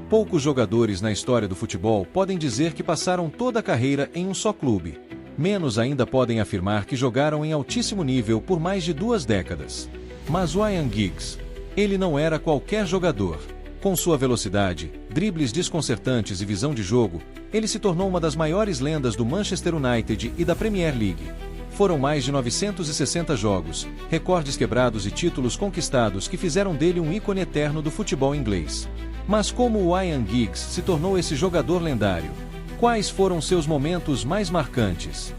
Poucos jogadores na história do futebol podem dizer que passaram toda a carreira em um só clube. Menos ainda podem afirmar que jogaram em altíssimo nível por mais de 2 décadas. Mas Ryan Giggs, ele não era qualquer jogador. Com sua velocidade, dribles desconcertantes e visão de jogo, ele se tornou uma das maiores lendas do Manchester United e da Premier League. Foram mais de 960 jogos, recordes quebrados e títulos conquistados que fizeram dele um ícone eterno do futebol inglês. Mas como o Ryan Giggs se tornou esse jogador lendário? Quais foram seus momentos mais marcantes?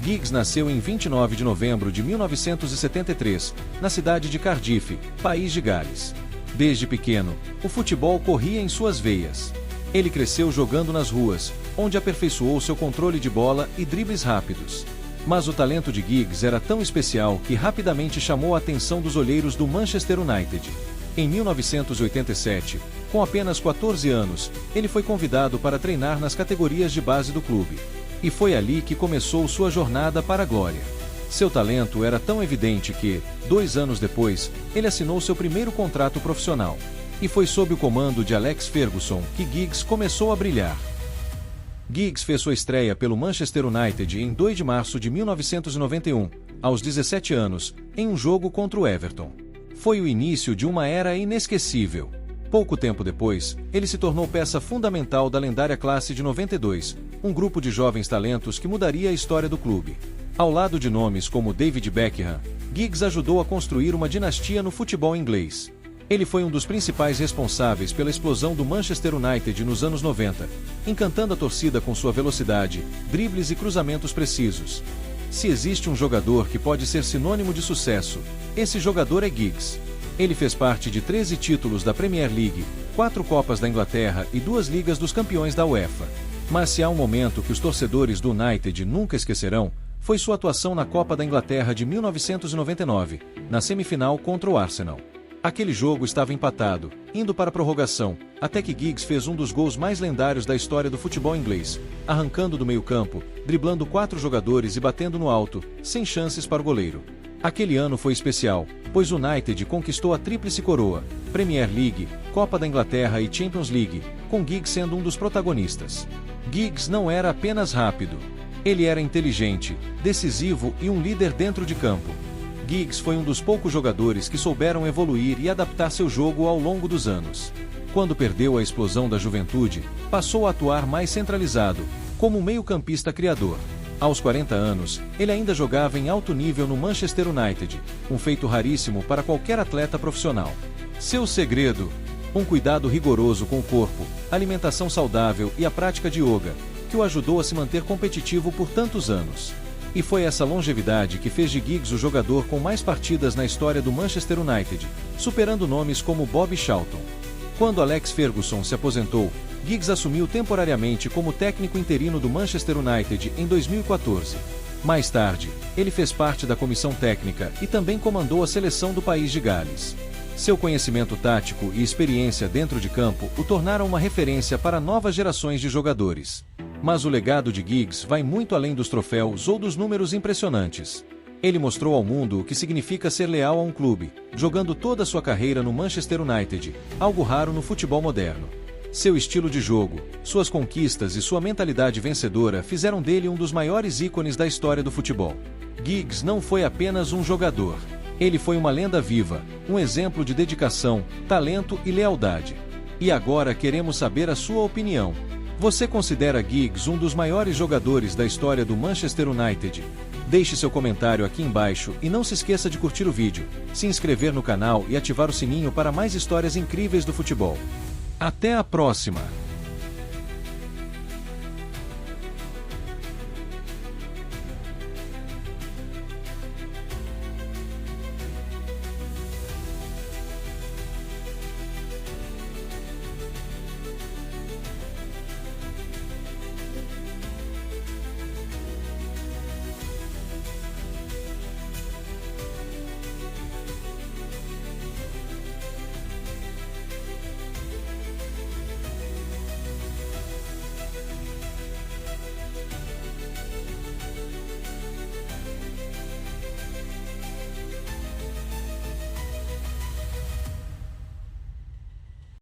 Giggs nasceu em 29 de novembro de 1973, na cidade de Cardiff, País de Gales. Desde pequeno, o futebol corria em suas veias. Ele cresceu jogando nas ruas, onde aperfeiçoou seu controle de bola e dribles rápidos. Mas o talento de Giggs era tão especial que rapidamente chamou a atenção dos olheiros do Manchester United. Em 1987, com apenas 14 anos, ele foi convidado para treinar nas categorias de base do clube. E foi ali que começou sua jornada para a glória. Seu talento era tão evidente que, 2 anos depois, ele assinou seu primeiro contrato profissional. E foi sob o comando de Alex Ferguson que Giggs começou a brilhar. Giggs fez sua estreia pelo Manchester United em 2 de março de 1991, aos 17 anos, em um jogo contra o Everton. Foi o início de uma era inesquecível. Pouco tempo depois, ele se tornou peça fundamental da lendária classe de 92, um grupo de jovens talentos que mudaria a história do clube. Ao lado de nomes como David Beckham, Giggs ajudou a construir uma dinastia no futebol inglês. Ele foi um dos principais responsáveis pela explosão do Manchester United nos anos 90, encantando a torcida com sua velocidade, dribles e cruzamentos precisos. Se existe um jogador que pode ser sinônimo de sucesso, esse jogador é Giggs. Ele fez parte de 13 títulos da Premier League, 4 Copas da Inglaterra e 2 Ligas dos Campeões da UEFA. Mas se há um momento que os torcedores do United nunca esquecerão, foi sua atuação na Copa da Inglaterra de 1999, na semifinal contra o Arsenal. Aquele jogo estava empatado, indo para a prorrogação, até que Giggs fez um dos gols mais lendários da história do futebol inglês, arrancando do meio-campo, driblando 4 jogadores e batendo no alto, sem chances para o goleiro. Aquele ano foi especial, pois o United conquistou a tríplice coroa, Premier League, Copa da Inglaterra e Champions League, com Giggs sendo um dos protagonistas. Giggs não era apenas rápido. Ele era inteligente, decisivo e um líder dentro de campo. Giggs foi um dos poucos jogadores que souberam evoluir e adaptar seu jogo ao longo dos anos. Quando perdeu a explosão da juventude, passou a atuar mais centralizado, como um meio-campista criador. Aos 40 anos, ele ainda jogava em alto nível no Manchester United, um feito raríssimo para qualquer atleta profissional. Seu segredo? Um cuidado rigoroso com o corpo, alimentação saudável e a prática de yoga, que o ajudou a se manter competitivo por tantos anos. E foi essa longevidade que fez de Giggs o jogador com mais partidas na história do Manchester United, superando nomes como Bobby Charlton. Quando Alex Ferguson se aposentou, Giggs assumiu temporariamente como técnico interino do Manchester United em 2014. Mais tarde, ele fez parte da comissão técnica e também comandou a seleção do País de Gales. Seu conhecimento tático e experiência dentro de campo o tornaram uma referência para novas gerações de jogadores. Mas o legado de Giggs vai muito além dos troféus ou dos números impressionantes. Ele mostrou ao mundo o que significa ser leal a um clube, jogando toda a sua carreira no Manchester United, algo raro no futebol moderno. Seu estilo de jogo, suas conquistas e sua mentalidade vencedora fizeram dele um dos maiores ícones da história do futebol. Giggs não foi apenas um jogador. Ele foi uma lenda viva, um exemplo de dedicação, talento e lealdade. E agora queremos saber a sua opinião. Você considera Giggs um dos maiores jogadores da história do Manchester United? Deixe seu comentário aqui embaixo e não se esqueça de curtir o vídeo, se inscrever no canal e ativar o sininho para mais histórias incríveis do futebol. Até a próxima!